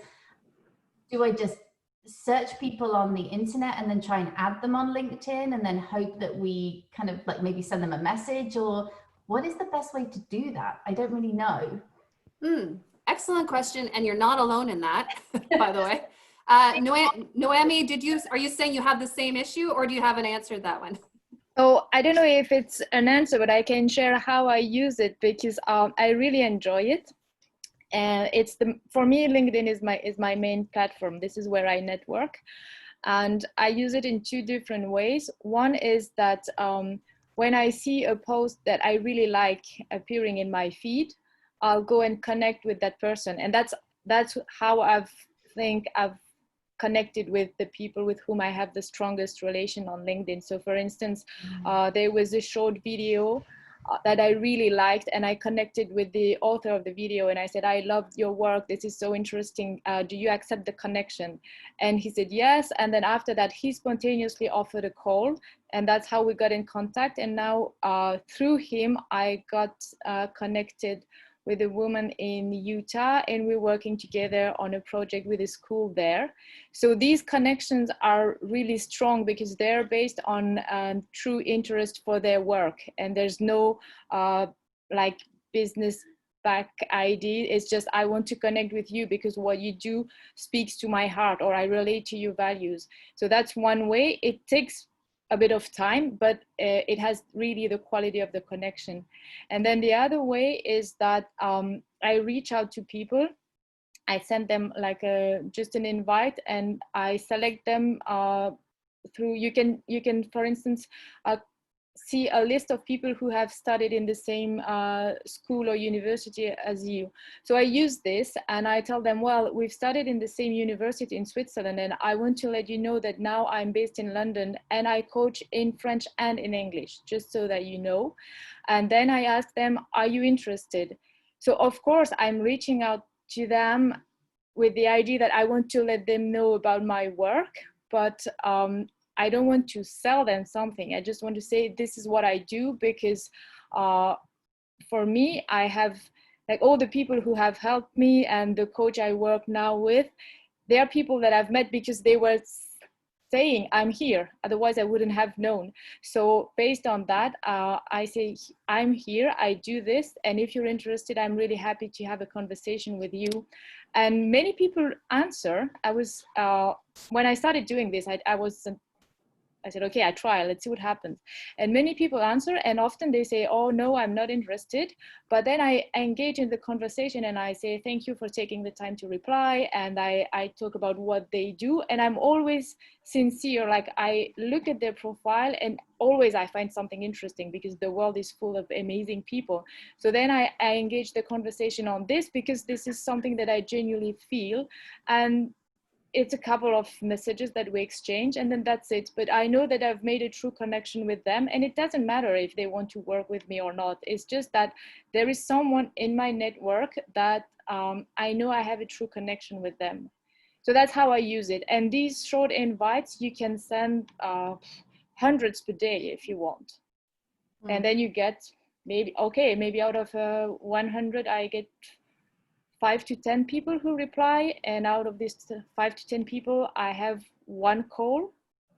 do I just search people on the internet and then try and add them on LinkedIn and then hope that we kind of like maybe send them a message, or what is the best way to do that? I don't really know. Excellent question, and you're not alone in that, by the way. Noemi, are you saying you have the same issue, or do you have an answer to that one? So I don't know if it's an answer, but I can share how I use it, because I really enjoy it. And for me, LinkedIn is my main platform. This is where I network, and I use it in two different ways. One is that when I see a post that I really like appearing in my feed, I'll go and connect with that person, and that's how I've connected with the people with whom I have the strongest relation on LinkedIn. So for instance, there was a short video that I really liked, and I connected with the author of the video, and I said, I loved your work, this is so interesting, do you accept the connection? And he said yes, and then after that he spontaneously offered a call, and that's how we got in contact. And now through him I got connected with a woman in Utah, and we're working together on a project with a school there. So these connections are really strong because they're based on true interest for their work, and there's no like business back ID. It's just, I want to connect with you because what you do speaks to my heart, or I relate to your values. So that's one way. It takes a bit of time, but it has really the quality of the connection. And then the other way is that I reach out to people. I send them like just an invite, and I select them through, you can for instance see a list of people who have studied in the same school or university as you. So I use this and I tell them, well, we've studied in the same university in Switzerland, and I want to let you know that now I'm based in London and I coach in French and in English, just so that you know. And then I ask them, are you interested? So of course I'm reaching out to them with the idea that I want to let them know about my work, but I don't want to sell them something. I just want to say this is what I do, because for me, I have like all the people who have helped me and the coach I work now with, they are people that I've met because they were saying I'm here, otherwise I wouldn't have known. So based on that, I say I'm here, I do this, and if you're interested, I'm really happy to have a conversation with you. And many people answer. I was when I started doing this, I said, okay, I try, let's see what happens. And many people answer, and often they say, oh no, I'm not interested. But then I engage in the conversation and I say, thank you for taking the time to reply. And I talk about what they do. And I'm always sincere, like I look at their profile and always I find something interesting, because the world is full of amazing people. So then I engage the conversation on this, because this is something that I genuinely feel. And it's a couple of messages that we exchange, and then that's it. But I know that I've made a true connection with them, and it doesn't matter if they want to work with me or not. It's just that there is someone in my network that I know I have a true connection with them. So that's how I use it. And these short invites, you can send hundreds per day if you want. And then you get maybe out of 100, I get 5 to 10 people who reply, and out of these 5 to 10 people, I have one call.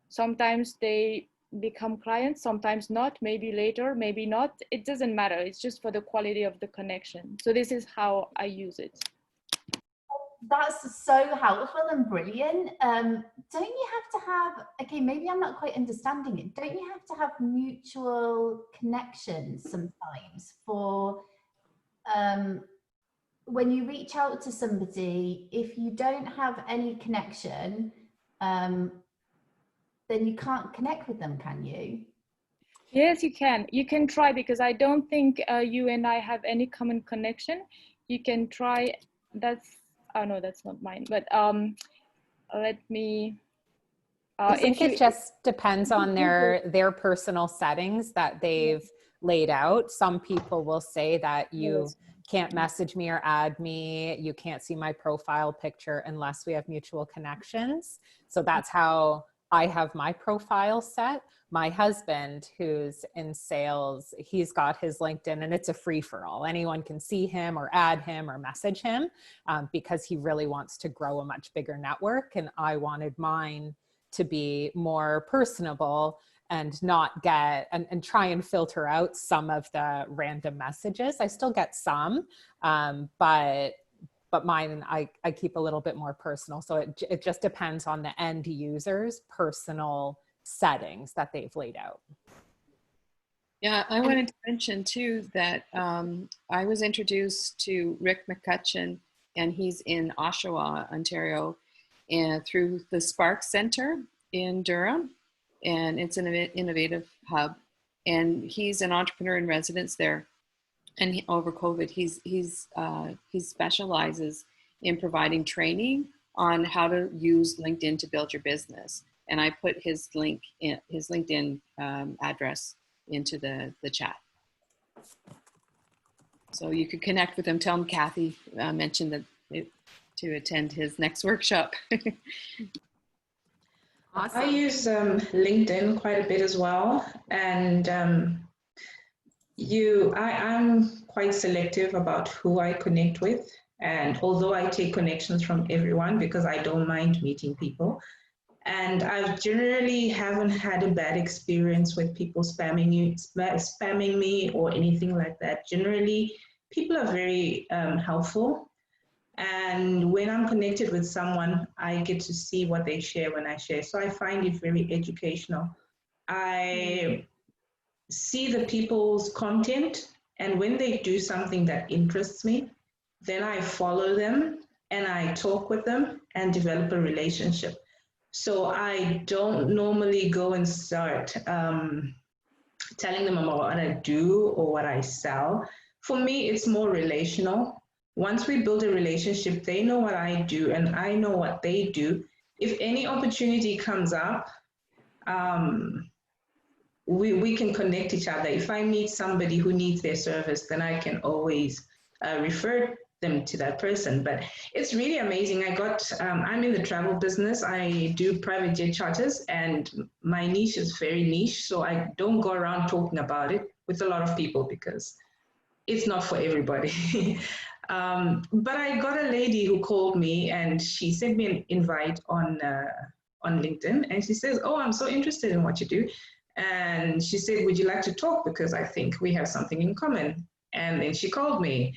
Sometimes they become clients, sometimes not, maybe later, maybe not. It doesn't matter. It's just for the quality of the connection. So this is how I use it. That's so helpful and brilliant. Don't you have to have, okay, maybe I'm not quite understanding it. Don't you have to have mutual connections sometimes for, when you reach out to somebody, if you don't have any connection, then you can't connect with them, can you? Yes, you can. You can try, because I don't think you and I have any common connection. You can try. Oh no, that's not mine. But let me. I think it just depends on their personal settings that they've laid out. Some people will say that you can't message me or add me. You can't see my profile picture unless we have mutual connections. So that's how I have my profile set. My husband, who's in sales, he's got his LinkedIn and it's a free for all. Anyone can see him or add him or message him because he really wants to grow a much bigger network. And I wanted mine to be more personable and not get, and try and filter out some of the random messages. I still get some, but mine, I keep a little bit more personal. So it just depends on the end user's personal settings that they've laid out. Yeah, I wanted to mention too that I was introduced to Rick McCutcheon, and he's in Oshawa, Ontario, and through the Spark Center in Durham, and it's an innovative hub. And he's an entrepreneur in residence there. And over COVID, he specializes in providing training on how to use LinkedIn to build your business. And I put his LinkedIn address into the chat. So you could connect with him. Tell him Cathy mentioned to attend his next workshop. Awesome. I use LinkedIn quite a bit as well. And I'm quite selective about who I connect with. And although I take connections from everyone because I don't mind meeting people, and I generally haven't had a bad experience with people spamming me or anything like that. Generally, people are very helpful. And when I'm connected with someone, I get to see what they share when I share. So I find it very educational. I see the people's content, and when they do something that interests me, then I follow them and I talk with them and develop a relationship. So I don't normally go and start telling them about what I do or what I sell. For me, it's more relational. Once we build a relationship, they know what I do and I know what they do. If any opportunity comes up, we can connect each other. If I meet somebody who needs their service, then I can always refer them to that person. But it's really amazing. I'm in the travel business. I do private jet charters, and my niche is very niche. So I don't go around talking about it with a lot of people because it's not for everybody. But I got a lady who called me and she sent me an invite on LinkedIn, and she says, "Oh, I'm so interested in what you do." And she said, "Would you like to talk? Because I think we have something in common." And then she called me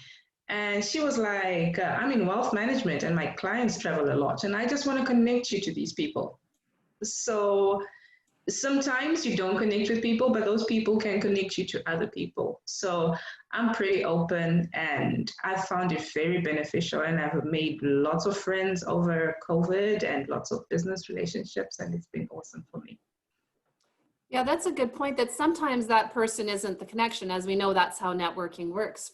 and she was like, "I'm in wealth management and my clients travel a lot and I just want to connect you to these people." So sometimes you don't connect with people, but those people can connect you to other people. So I'm pretty open and I found it very beneficial, and I've made lots of friends over COVID and lots of business relationships, and it's been awesome for me. Yeah, that's a good point, that sometimes that person isn't the connection. As we know, that's how networking works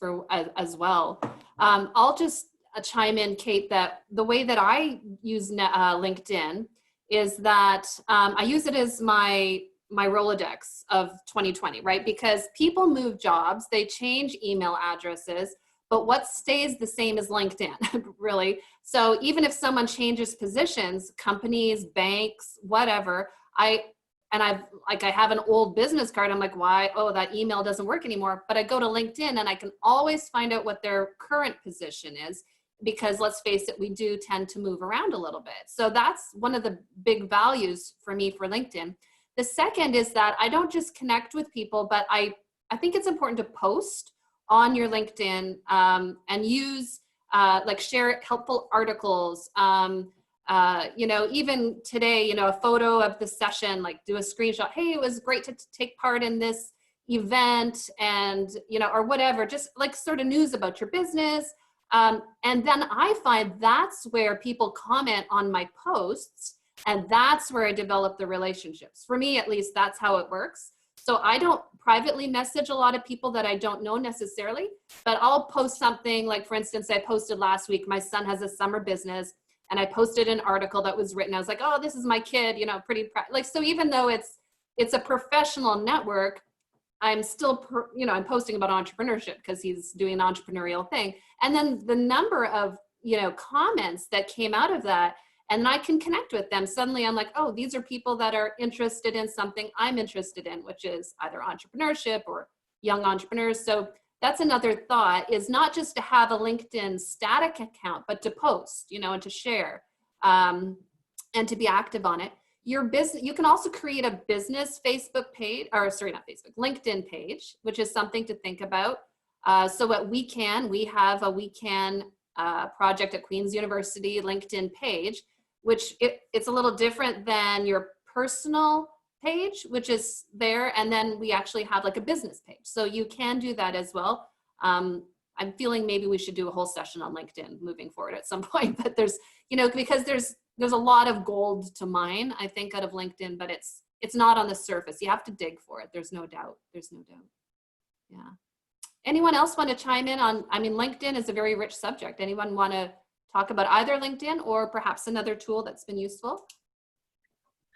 as well. I'll just chime in, Kate, that the way that I use LinkedIn is that I use it as my Rolodex of 2020, right? Because people move jobs, they change email addresses, but what stays the same is LinkedIn, really. So even if someone changes positions, companies, banks, whatever, I have an old business card. I'm like, why? Oh, that email doesn't work anymore. But I go to LinkedIn and I can always find out what their current position is, because let's face it, we do tend to move around a little bit. So that's one of the big values for me for LinkedIn. The second is that I don't just connect with people, but I think it's important to post on your LinkedIn and use share helpful articles. Even today, a photo of the session, like do a screenshot. Hey, it was great to take part in this event, and, or whatever, just like sort of news about your business. And then I find that's where people comment on my posts, and that's where I develop the relationships. For me, at least, that's how it works. So I don't privately message a lot of people that I don't know necessarily, but I'll post something like, for instance, I posted last week, my son has a summer business, and I posted an article that was written. I was like, oh, this is my kid, pretty proud. So even though it's a professional network, I'm still, I'm posting about entrepreneurship because he's doing an entrepreneurial thing. And then the number of, comments that came out of that, and I can connect with them. Suddenly I'm like, oh, these are people that are interested in something I'm interested in, which is either entrepreneurship or young entrepreneurs. So that's another thought, is not just to have a LinkedIn static account, but to post, and to share and to be active on it. Your business, you can also create a business Facebook page, LinkedIn page, which is something to think about. So at we have a WeCan project at Queen's University LinkedIn page, which it's a little different than your personal page, which is there. And then we actually have like a business page. So you can do that as well. I'm feeling maybe we should do a whole session on LinkedIn moving forward at some point, but there's, because there's a lot of gold to mine, I think, out of LinkedIn, but it's not on the surface. You have to dig for it. There's no doubt. Yeah. Anyone else want to chime in on, LinkedIn is a very rich subject. Anyone want to talk about either LinkedIn or perhaps another tool that's been useful?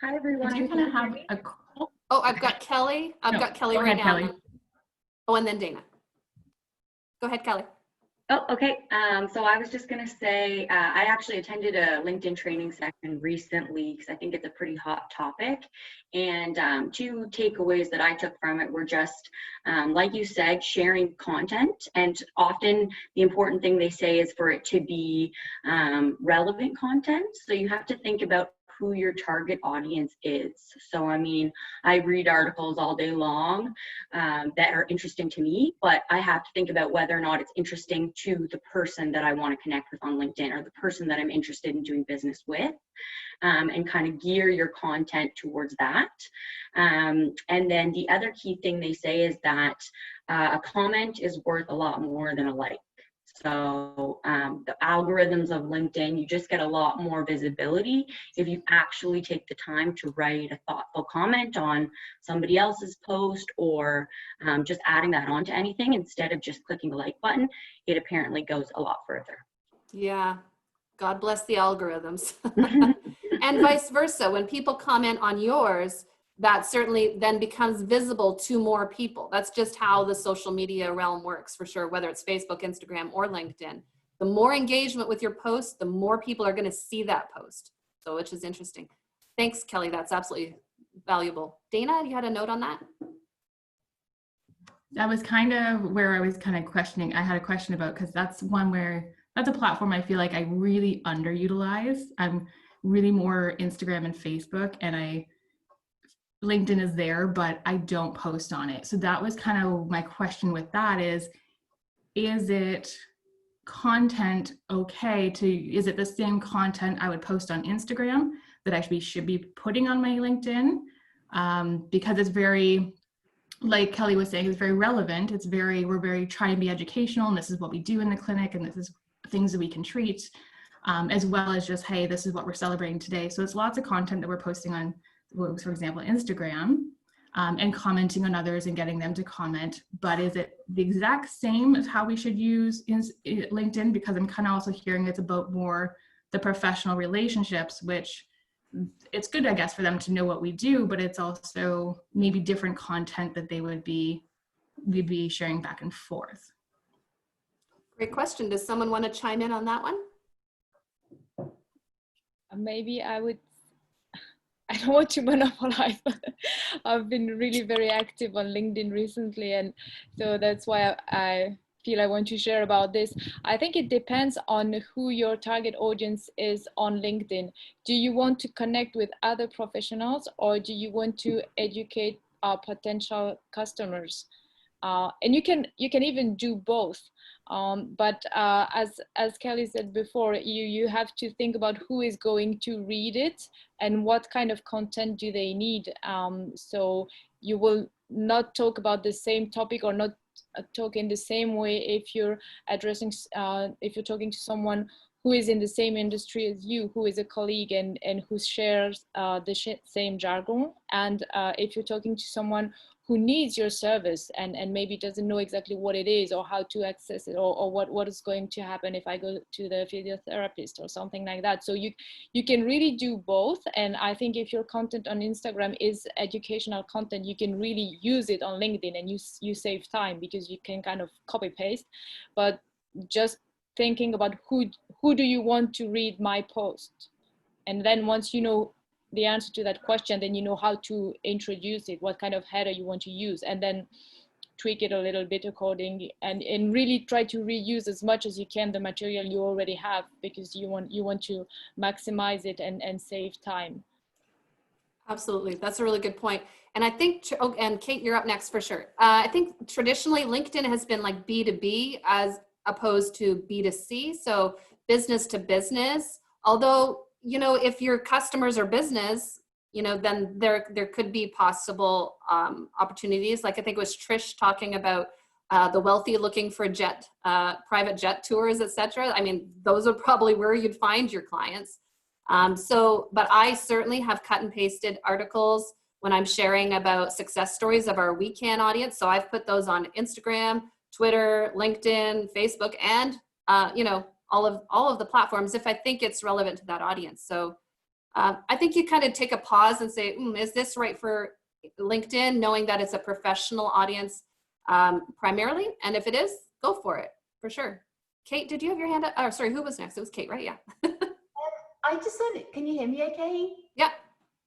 Hi, everyone. I do kind of have a call. Oh, I've got Kelly. I've got Kelly right now. Kelly. Oh, and then Dana. Go ahead, Kelly. Oh, okay. So I was just going to say, I actually attended a LinkedIn training session recently because I think it's a pretty hot topic. And 2 takeaways that I took from it were just, like you said, sharing content. And often the important thing they say is for it to be relevant content. So you have to think about who your target audience is. So, I read articles all day long that are interesting to me, but I have to think about whether or not it's interesting to the person that I want to connect with on LinkedIn, or the person that I'm interested in doing business with, and kind of gear your content towards that. And then the other key thing they say is that a comment is worth a lot more than a like. So the algorithms of LinkedIn, you just get a lot more visibility if you actually take the time to write a thoughtful comment on somebody else's post, or just adding that onto anything instead of just clicking the like button. It apparently goes a lot further. Yeah, God bless the algorithms. And vice versa, when people comment on yours, that certainly then becomes visible to more people. That's just how the social media realm works, for sure, whether it's Facebook, Instagram, or LinkedIn. The more engagement with your post, the more people are going to see that post. So, which is interesting. Thanks, Kelly. That's absolutely valuable. Dana, you had a note on that? That was kind of where I was kind of questioning. I had a question about, because that's one where, that's a platform I feel like I really underutilize. I'm really more Instagram and Facebook, and LinkedIn is there, but I don't post on it. So that was kind of my question with that is it content okay is it the same content I would post on Instagram that I should be putting on my LinkedIn? Because it's very, like Kelly was saying, it's very relevant. We're very trying to be educational, and this is what we do in the clinic, and this is things that we can treat, as well as just, hey, this is what we're celebrating today. So it's lots of content that we're posting on, for example, Instagram, and commenting on others and getting them to comment. But is it the exact same as how we should use LinkedIn? Because I'm kind of also hearing it's about more the professional relationships, which it's good, I guess, for them to know what we do, but it's also maybe different content that we'd be sharing back and forth. Great question. Does someone want to chime in on that one? Maybe I don't want to monopolize, but I've been really very active on LinkedIn recently, and so that's why I feel I want to share about this. I think it depends on who your target audience is on LinkedIn. Do you want to connect with other professionals, or do you want to educate our potential customers? And you can even do both. But as Kelly said before, you have to think about who is going to read it and what kind of content do they need. So you will not talk about the same topic or not talk in the same way if you're talking to someone who is in the same industry as you, who is a colleague and who shares the same jargon. And if you're talking to someone who needs your service and maybe doesn't know exactly what it is or how to access it, or what is going to happen if I go to the physiotherapist or something like that. So you can really do both. And I think if your content on Instagram is educational content, you can really use it on LinkedIn, and you save time because you can kind of copy paste. But just thinking about who do you want to read my post? And then once you know the answer to that question, then you know how to introduce it, what kind of header you want to use, and then tweak it a little bit accordingly, and really try to reuse as much as you can the material you already have, because you want to maximize it and save time. Absolutely, that's a really good point. And I think, and Kate, you're up next for sure. I think traditionally LinkedIn has been like B2B as opposed to B2C, so business to business. Although, you know, if your customers are business, you know, then there could be possible opportunities. Like I think it was Trish talking about the wealthy looking for private jet tours, etc. I mean, those are probably where you'd find your clients. But I certainly have cut and pasted articles when I'm sharing about success stories of our WeCan audience. So I've put those on Instagram, Twitter, LinkedIn, Facebook, and you know, all of the platforms if I think it's relevant to that audience. So I think you kind of take a pause and say, is this right for LinkedIn, knowing that it's a professional audience primarily? And if it is, go for it, for sure. Kate, did you have your hand up? Oh, sorry, who was next? It was Kate, right? Yeah. I just wanted, can you hear me okay? Yeah.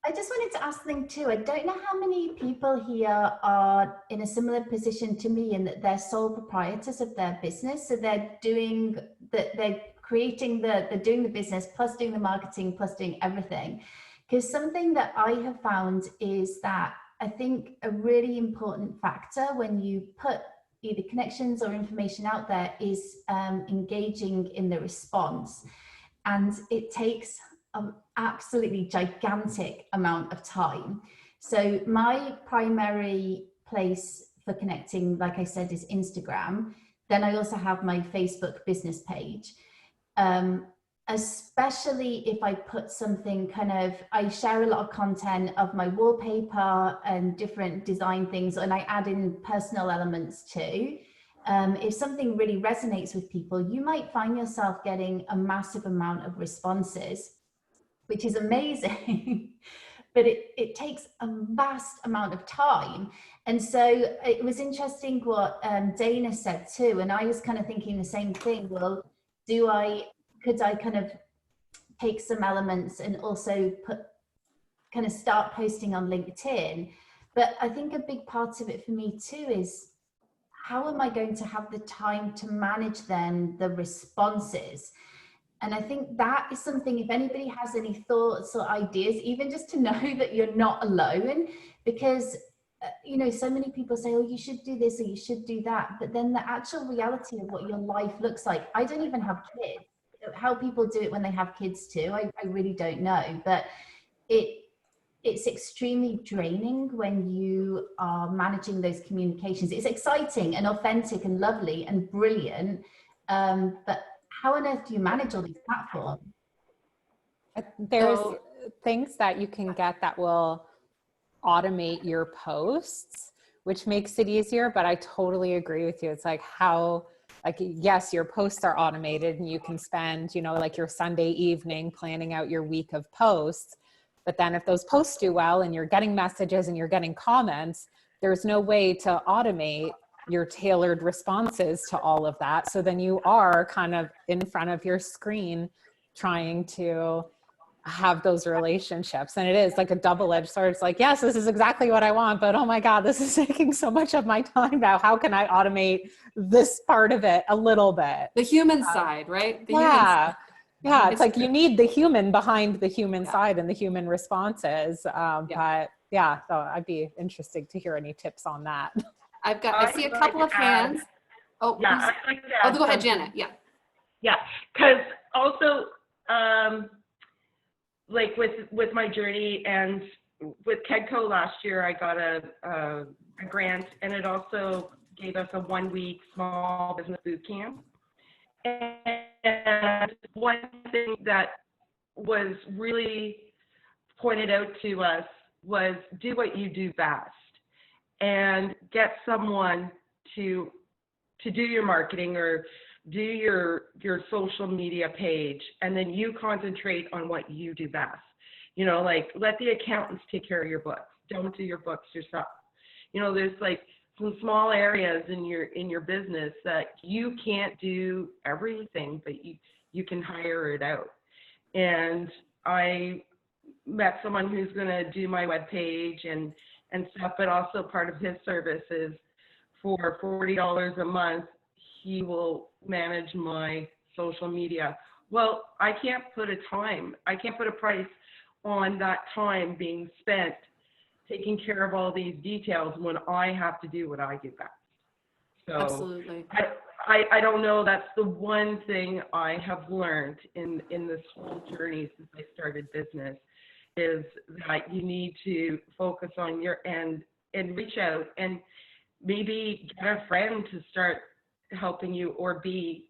I just wanted to ask them too. I don't know how many people here are in a similar position to me in that they're sole proprietors of their business. So they're doing they're doing the business plus doing the marketing plus doing everything. Because something that I have found is that I think a really important factor when you put either connections or information out there is engaging in the response. And it takes an absolutely gigantic amount of time. So my primary place for connecting, like I said, is Instagram. Then I also have my Facebook business page. Especially if I put something I share a lot of content of my wallpaper and different design things, and I add in personal elements too. If something really resonates with people, you might find yourself getting a massive amount of responses, which is amazing. But it takes a vast amount of time. And so it was interesting what Dana said too. And I was kind of thinking the same thing. Well, could I kind of take some elements and also start posting on LinkedIn? But I think a big part of it for me too is, how am I going to have the time to manage then the responses? And I think that is something, if anybody has any thoughts or ideas, even just to know that you're not alone, because so many people say, oh, you should do this or you should do that. But then the actual reality of what your life looks like, I don't even have kids. How people do it when they have kids too, I really don't know. But it's extremely draining when you are managing those communications. It's exciting and authentic and lovely and brilliant. But how on earth do you manage all these platforms? There's things that you can get that will automate your posts, which makes it easier. But I totally agree with you. It's like yes, your posts are automated and you can spend, like your Sunday evening planning out your week of posts. But then if those posts do well and you're getting messages and you're getting comments, there's no way to automate your tailored responses to all of that. So then you are kind of in front of your screen trying to have those relationships. And it is like a double-edged sword. It's like, yes, this is exactly what I want, but oh my God, this is taking so much of my time now. How can I automate this part of it a little bit? The human side, right? Human side. Yeah, it's like you need the human behind the human side and the human responses. But yeah, so I'd be interested to hear any tips on that. I see a couple of hands. Oh, yeah, go ahead, Janet. Yeah, because also, like with my journey and with KEDCO last year, I got a grant, and it also gave us a 1-week small business boot camp. And one thing that was really pointed out to us was do what you do best and get someone to do your marketing or do your social media page, and then you concentrate on what you do best. Like let the accountants take care of your books. Don't do your books yourself. There's like some small areas in your business that you can't do everything, but you can hire it out. And I met someone who's going to do my webpage and stuff, but also part of his service is for $40 a month, he will manage my social media. Well, I can't put a price on that time being spent taking care of all these details when I have to do what I do best. So absolutely. I don't know, that's the one thing I have learned in this whole journey since I started business, is that you need to focus on your end and reach out and maybe get a friend to start helping you, or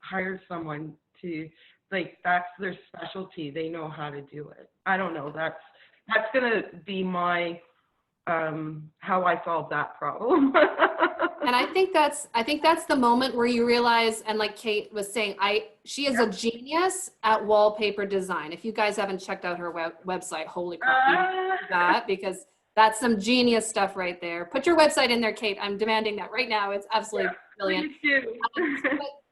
hire someone to, like, that's their specialty. They know how to do it. I don't know. That's going to be my how I solve that problem. And I think that's the moment where you realize, and like Kate was saying, she is a genius at wallpaper design. If you guys haven't checked out her website, holy crap, you need to do that, because that's some genius stuff right there. Put your website in there, Kate. I'm demanding that right now. It's absolutely brilliant.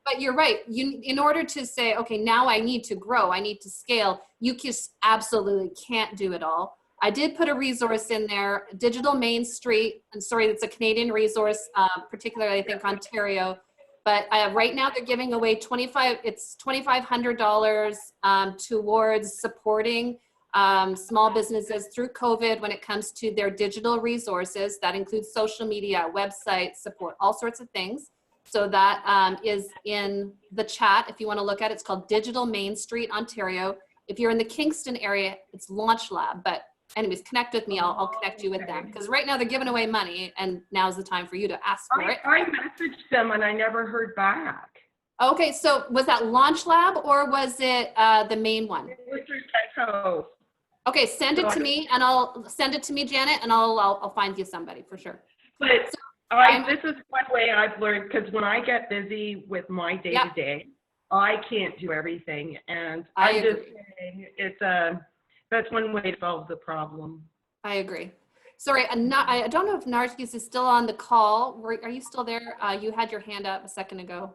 But you're right. In order to say, okay, now I need to grow, I need to scale, you just absolutely can't do it all. I did put a resource in there, Digital Main Street. I'm sorry, it's a Canadian resource, particularly I think Ontario. But right now they're giving away $2,500 towards supporting small businesses through COVID when it comes to their digital resources. That includes social media, website support, all sorts of things. So that is in the chat if you want to look at it. It's called Digital Main Street, Ontario. If you're in the Kingston area, it's Launch Lab. But anyways, connect with me. I'll connect you with them, because right now they're giving away money, and now's the time for you to ask for it. I messaged them and I never heard back. Okay, so was that Launch Lab or was it the main one? It was through Tyco. Okay, send it to me, and I'll send it to me, Janet, and I'll find you somebody for sure. But this is one way I've learned, because when I get busy with my day to day, I can't do everything, and I'm just saying that's one way to solve the problem. I agree. Sorry, I don't know if Nargis is still on the call. Are you still there? You had your hand up a second ago.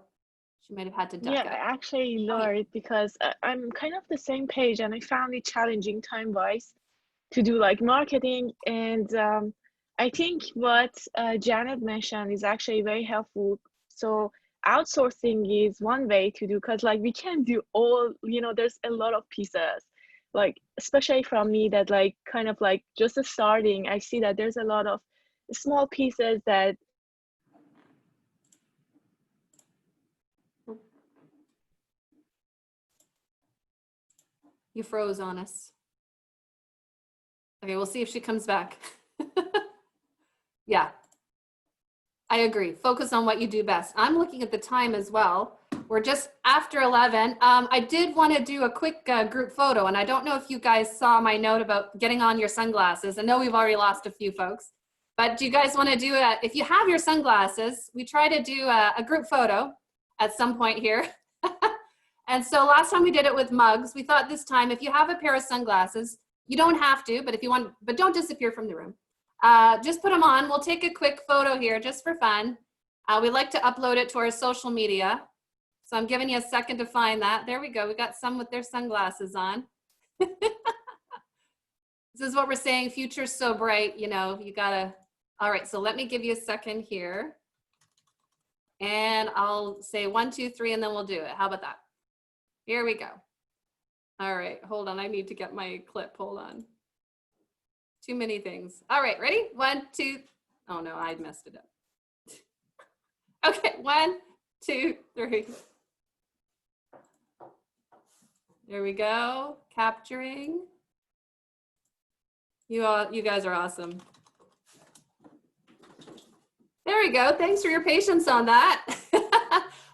She might have had to duck Yeah, out. I actually lowered because I'm kind of the same page, and I found it challenging time-wise to do like marketing. And I think what Janet mentioned is actually very helpful. So outsourcing is one way to do, because like we can't do all, there's a lot of pieces, like especially from me that like kind of like just starting, I see that there's a lot of small pieces that You froze on us. Okay, we'll see if she comes back. Yeah, I agree. Focus on what you do best. I'm looking at the time as well. We're just after 11. I did want to do a quick group photo, and I don't know if you guys saw my note about getting on your sunglasses. I know we've already lost a few folks, but do you guys want to do if you have your sunglasses, we try to do a group photo at some point here. And so last time we did it with mugs. We thought this time, if you have a pair of sunglasses, you don't have to, but if you want, but don't disappear from the room. Just put them on. We'll take a quick photo here just for fun. We like to upload it to our social media. So I'm giving you a second to find that. There we go. We got some with their sunglasses on. This is what we're saying. Future's so bright, you gotta. All right, so let me give you a second here. And I'll say 1, 2, 3, and then we'll do it. How about that? Here we go. All right, hold on. I need to get my clip. Hold on. Too many things. All right, ready? 1, 2. Oh no, I messed it up. Okay, 1, 2, 3. There we go. Capturing. You guys are awesome. There we go. Thanks for your patience on that.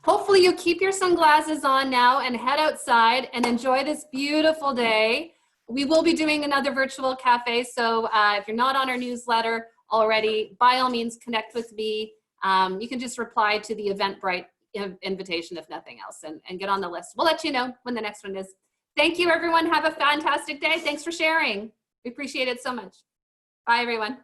Hopefully you keep your sunglasses on now and head outside and enjoy this beautiful day. We will be doing another virtual cafe, so if you're not on our newsletter already, by all means connect with me. You can just reply to the Eventbrite invitation if nothing else, and get on the list. We'll let you know when the next one is. Thank you, everyone. Have a fantastic day. Thanks for sharing. We appreciate it so much. Bye, everyone.